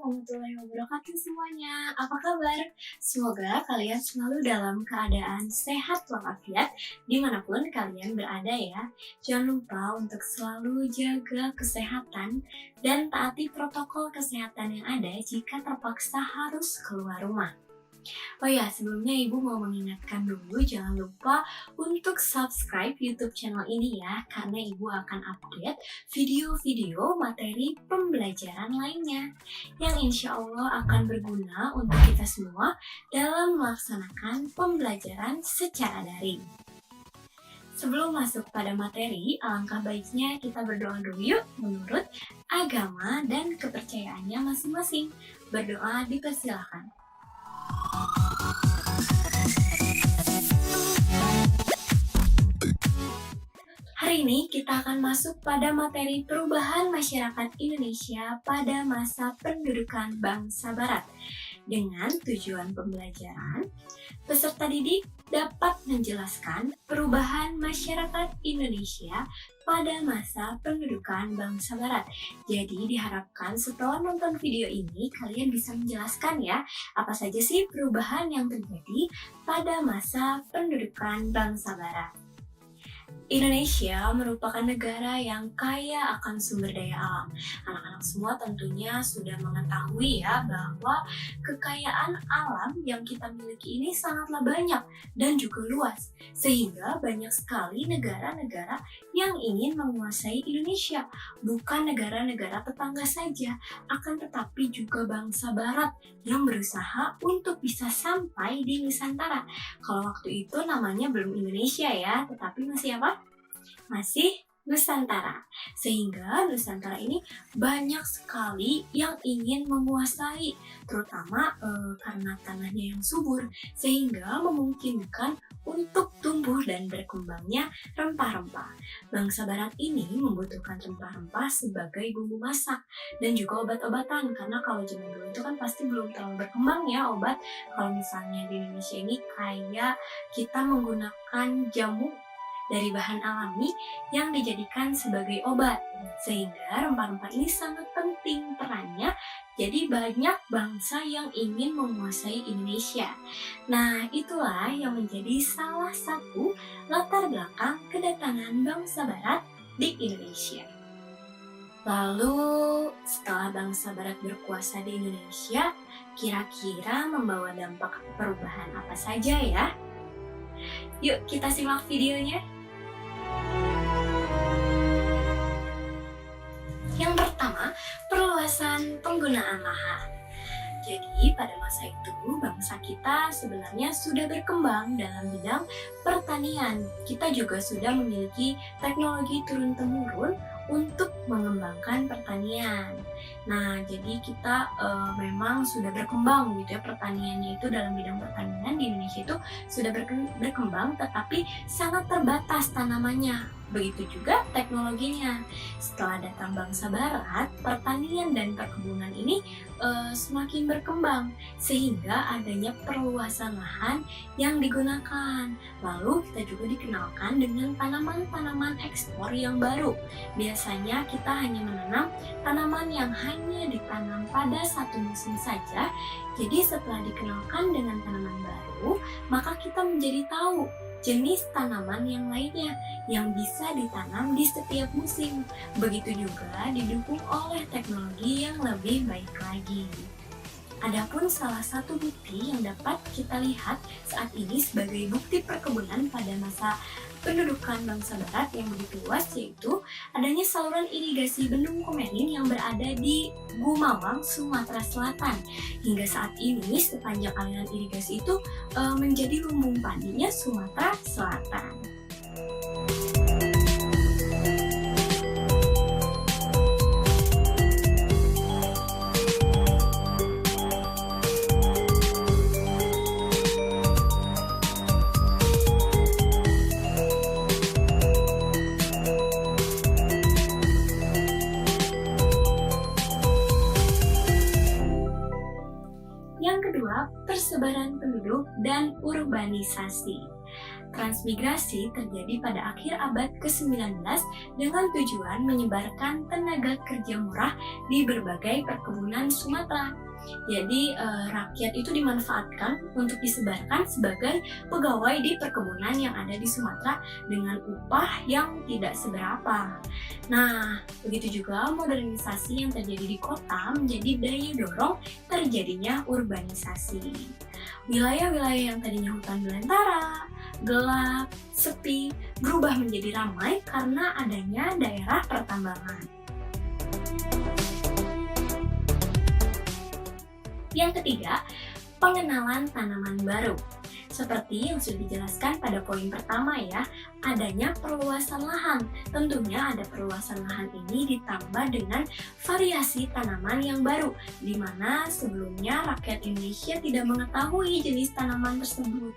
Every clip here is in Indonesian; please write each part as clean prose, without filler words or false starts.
warahmatullahi wabarakatuh semuanya. Apa kabar? Semoga kalian selalu dalam keadaan sehat walafiat dimanapun kalian berada ya. Jangan lupa untuk selalu jaga kesehatan dan taati protokol kesehatan yang ada jika terpaksa harus keluar rumah. Oh ya, sebelumnya Ibu mau mengingatkan dulu jangan lupa untuk subscribe YouTube channel ini ya, karena Ibu akan update video-video materi pembelajaran lainnya yang insya Allah akan berguna untuk kita semua dalam melaksanakan pembelajaran secara daring. Sebelum masuk pada materi, alangkah baiknya kita berdoa dulu yuk menurut agama dan kepercayaannya masing-masing. Berdoa dipersilahkan. Hari ini kita akan masuk pada materi perubahan masyarakat Indonesia pada masa pendudukan bangsa Barat. Dengan tujuan pembelajaran, peserta didik dapat menjelaskan perubahan masyarakat Indonesia pada masa pendudukan bangsa Barat. Jadi diharapkan setelah nonton video ini kalian bisa menjelaskan ya apa saja sih perubahan yang terjadi pada masa pendudukan bangsa Barat. Indonesia merupakan negara yang kaya akan sumber daya alam. Anak-anak semua tentunya sudah mengetahui ya bahwa kekayaan alam yang kita miliki ini sangatlah banyak dan juga luas. Sehingga banyak sekali negara-negara yang ingin menguasai Indonesia. Bukan negara-negara tetangga saja, akan tetapi juga bangsa Barat yang berusaha untuk bisa sampai di Nusantara. Kalau waktu itu namanya belum Indonesia ya, tetapi masih apa? Masih Nusantara. Sehingga Nusantara ini banyak sekali yang ingin menguasai, terutama karena tanahnya yang subur, sehingga memungkinkan untuk tumbuh dan berkembangnya rempah-rempah. Bangsa Barat ini membutuhkan rempah-rempah sebagai bumbu masak dan juga obat-obatan, karena kalau zaman dulu itu kan pasti belum terlalu berkembang ya obat. Kalau misalnya di Indonesia ini kayak kita menggunakan jamu dari bahan alami yang dijadikan sebagai obat, sehingga rempah-rempah ini sangat penting perannya. Jadi banyak bangsa yang ingin menguasai Indonesia. Nah, itulah yang menjadi salah satu latar belakang kedatangan bangsa Barat di Indonesia. Lalu, setelah bangsa Barat berkuasa di Indonesia, kira-kira membawa dampak perubahan apa saja ya? Yuk kita simak videonya. Yang pertama, perluasan penggunaan lahan. Jadi pada masa itu bangsa kita sebenarnya sudah berkembang dalam bidang pertanian. Kita juga sudah memiliki teknologi turun-temurun untuk mengembangkan pertanian. Nah, jadi kita memang sudah berkembang gitu ya, pertaniannya itu dalam bidang pertanian di Indonesia itu sudah berkembang, tetapi sangat terbatas tanamannya. Begitu juga teknologinya. Setelah datang bangsa Barat, pertanian dan perkebunan ini semakin berkembang, sehingga adanya perluasan lahan yang digunakan. Lalu kita juga dikenalkan dengan tanaman-tanaman ekspor yang baru. Biasanya kita hanya menanam tanaman yang hanya ditanam pada satu musim saja. Jadi setelah dikenalkan dengan tanaman baru, maka kita menjadi tahu jenis tanaman yang lainnya yang bisa ditanam di setiap musim. Begitu juga didukung oleh teknologi yang lebih baik lagi. Adapun salah satu bukti yang dapat kita lihat saat ini sebagai bukti perkebunan pada masa pendudukan bangsa Barat yang begitu luas, yaitu adanya saluran irigasi Bendung Komening yang berada di Gumawang, Sumatera Selatan. Hingga saat ini sepanjang aliran irigasi itu menjadi lumbung padinya Sumatera Selatan. Yang kedua, persebaran penduduk penduduk dan urbanisasi. Transmigrasi terjadi pada akhir abad ke-19 dengan tujuan menyebarkan tenaga kerja murah di berbagai perkebunan Sumatera. Jadi rakyat itu dimanfaatkan untuk disebarkan sebagai pegawai di perkebunan yang ada di Sumatera dengan upah yang tidak seberapa. Nah, begitu juga modernisasi yang terjadi di kota menjadi daya dorong terjadinya urbanisasi. Wilayah-wilayah yang tadinya hutan belantara, gelap, sepi, berubah menjadi ramai karena adanya daerah pertambangan. Yang ketiga, pengenalan tanaman baru. Seperti yang sudah dijelaskan pada poin pertama ya, adanya perluasan lahan. Tentunya ada perluasan lahan ini ditambah dengan variasi tanaman yang baru, di mana sebelumnya rakyat Indonesia tidak mengetahui jenis tanaman tersebut.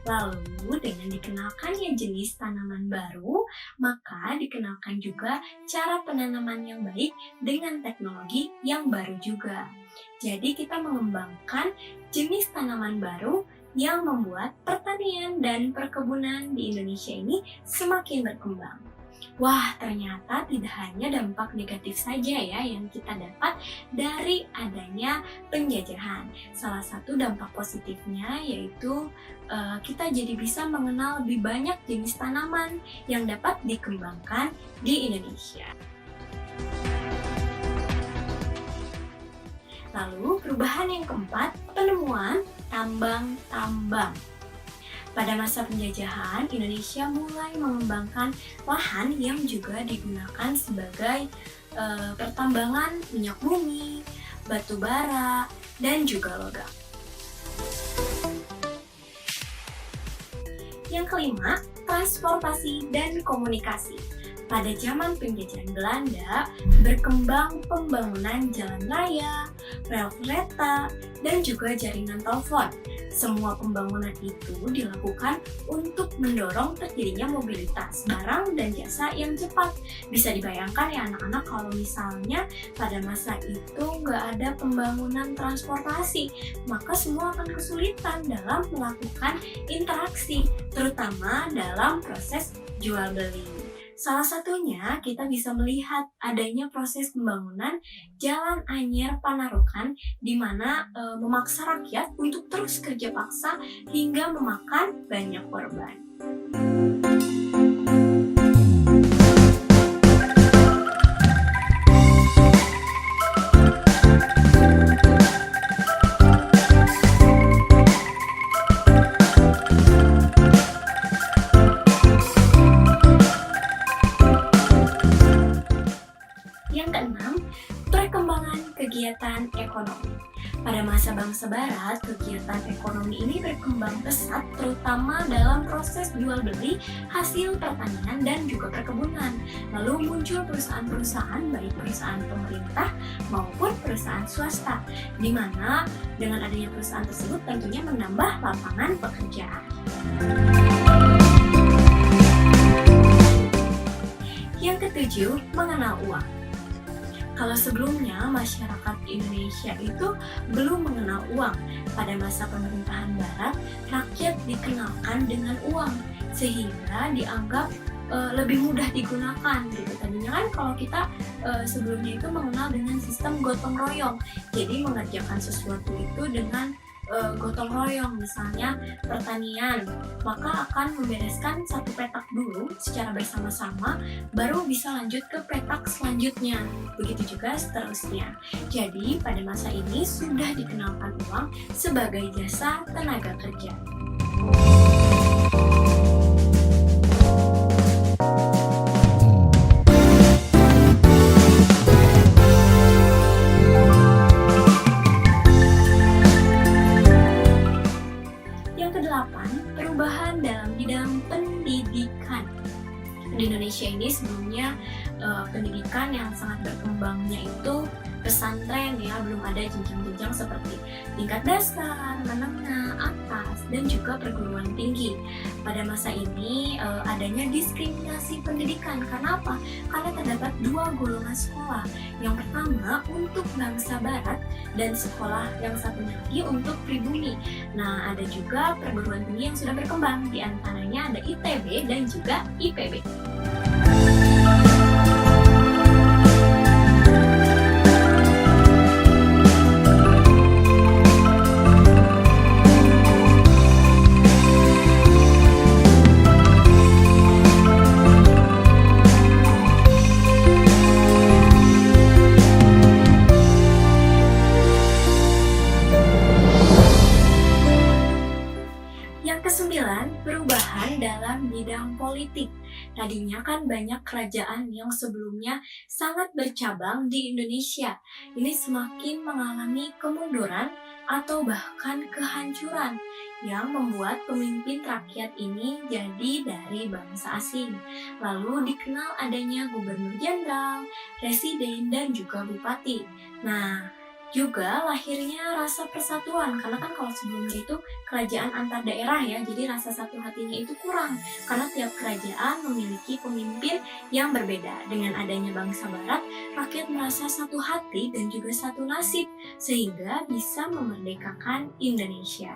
Lalu dengan dikenalkannya jenis tanaman baru, maka dikenalkan juga cara penanaman yang baik dengan teknologi yang baru juga. Jadi kita mengembangkan jenis tanaman baru yang membuat pertanian dan perkebunan di Indonesia ini semakin berkembang. Wah, ternyata tidak hanya dampak negatif saja ya yang kita dapat dari adanya penjajahan. Salah satu dampak positifnya yaitu kita jadi bisa mengenal lebih banyak jenis tanaman yang dapat dikembangkan di Indonesia. Lalu perubahan yang keempat, penemuan tambang-tambang. Pada masa penjajahan, Indonesia mulai mengembangkan lahan yang juga digunakan sebagai pertambangan minyak bumi, batu bara, dan juga logam. Yang kelima, transportasi dan komunikasi. Pada zaman penjajahan Belanda, berkembang pembangunan jalan raya, rel kereta, dan juga jaringan telepon. Semua pembangunan itu dilakukan untuk mendorong terjadinya mobilitas barang dan jasa yang cepat. Bisa dibayangkan ya anak-anak kalau misalnya pada masa itu nggak ada pembangunan transportasi, maka semua akan kesulitan dalam melakukan interaksi, terutama dalam proses jual beli. Salah satunya kita bisa melihat adanya proses pembangunan Jalan Anyer Panarukan di mana memaksa rakyat untuk terus kerja paksa hingga memakan banyak korban. Yang keenam, perkembangan kegiatan ekonomi. Pada masa Bangsa Barat, kegiatan ekonomi ini berkembang pesat terutama dalam proses jual beli hasil pertanian dan juga perkebunan. Lalu muncul perusahaan-perusahaan, baik perusahaan pemerintah maupun perusahaan swasta, di mana dengan adanya perusahaan tersebut tentunya menambah lapangan pekerjaan. Yang ketujuh, mengenal uang. Kalau sebelumnya masyarakat Indonesia itu belum mengenal uang, pada masa pemerintahan Barat, rakyat dikenalkan dengan uang sehingga dianggap lebih mudah digunakan gitu. Tadinya kan kalau kita sebelumnya itu mengenal dengan sistem gotong royong, jadi mengerjakan sesuatu itu dengan gotong royong, misalnya pertanian, maka akan membereskan satu petak dulu secara bersama-sama, baru bisa lanjut ke petak selanjutnya, begitu juga seterusnya. Jadi pada masa ini sudah dikenalkan uang sebagai jasa tenaga kerja. Perubahan dalam bidang pendidikan. Di Indonesia ini sebelumnya pendidikan yang sangat berkembangnya itu pesantren ya, belum ada jenjang-jenjang seperti tingkat dasar, menengah, atas, dan juga perguruan tinggi. pada masa ini adanya diskriminasi pendidikan. Karena apa? Karena terdapat dua golongan sekolah. Yang pertama untuk bangsa barat dan sekolah yang satunya lagi untuk pribumi. Nah, ada juga perguruan tinggi yang sudah berkembang, di antaranya ada ITB dan juga IPB. Yang kesembilan, perubahan dalam bidang politik. Tadinya kan banyak kerajaan yang sebelumnya sangat bercabang di Indonesia. Ini semakin mengalami kemunduran atau bahkan kehancuran yang membuat pemimpin rakyat ini jadi dari bangsa asing. Lalu dikenal adanya gubernur jenderal, presiden, dan juga bupati. Nah, juga lahirnya rasa persatuan, karena kan kalau sebelumnya itu kerajaan antar daerah ya, jadi rasa satu hatinya itu kurang karena tiap kerajaan memiliki pemimpin yang berbeda. Dengan adanya bangsa barat, rakyat merasa satu hati dan juga satu nasib sehingga bisa memerdekakan Indonesia.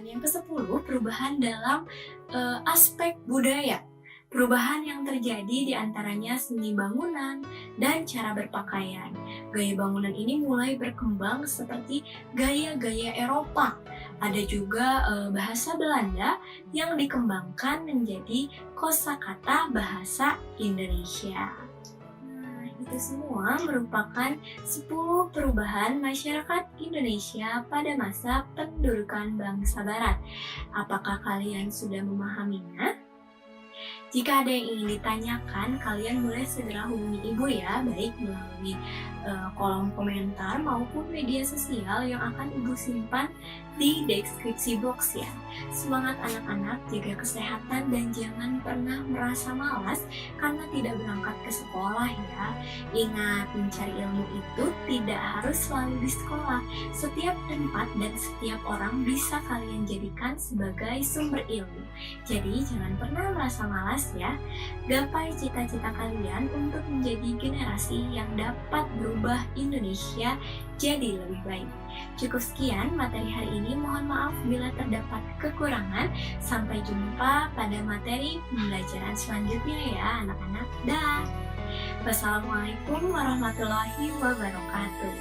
Yang ke-10, perubahan dalam aspek budaya. Perubahan yang terjadi diantaranya seni bangunan dan cara berpakaian. Gaya bangunan ini mulai berkembang seperti gaya-gaya Eropa. Ada juga bahasa Belanda yang dikembangkan menjadi kosakata bahasa Indonesia. Itu semua merupakan 10 perubahan masyarakat Indonesia pada masa pendudukan bangsa barat. Apakah kalian sudah memahaminya? Jika ada yang ingin ditanyakan, kalian boleh segera hubungi Ibu ya, baik melalui kolom komentar maupun media sosial yang akan Ibu simpan di deskripsi box ya. Semangat anak-anak, jaga kesehatan dan jangan pernah merasa malas karena tidak berangkat ke sekolah ya. Ingat, mencari ilmu itu tidak harus selalu di sekolah. Setiap tempat dan setiap orang bisa kalian jadikan sebagai sumber ilmu. Jadi jangan pernah merasa malas ya. Gapai cita-cita kalian untuk menjadi generasi yang dapat berubah Indonesia jadi lebih baik. Cukup sekian materi hari ini. Mohon maaf bila terdapat kekurangan. Sampai jumpa pada materi pembelajaran selanjutnya ya anak-anak. Dah. Wassalamualaikum warahmatullahi wabarakatuh.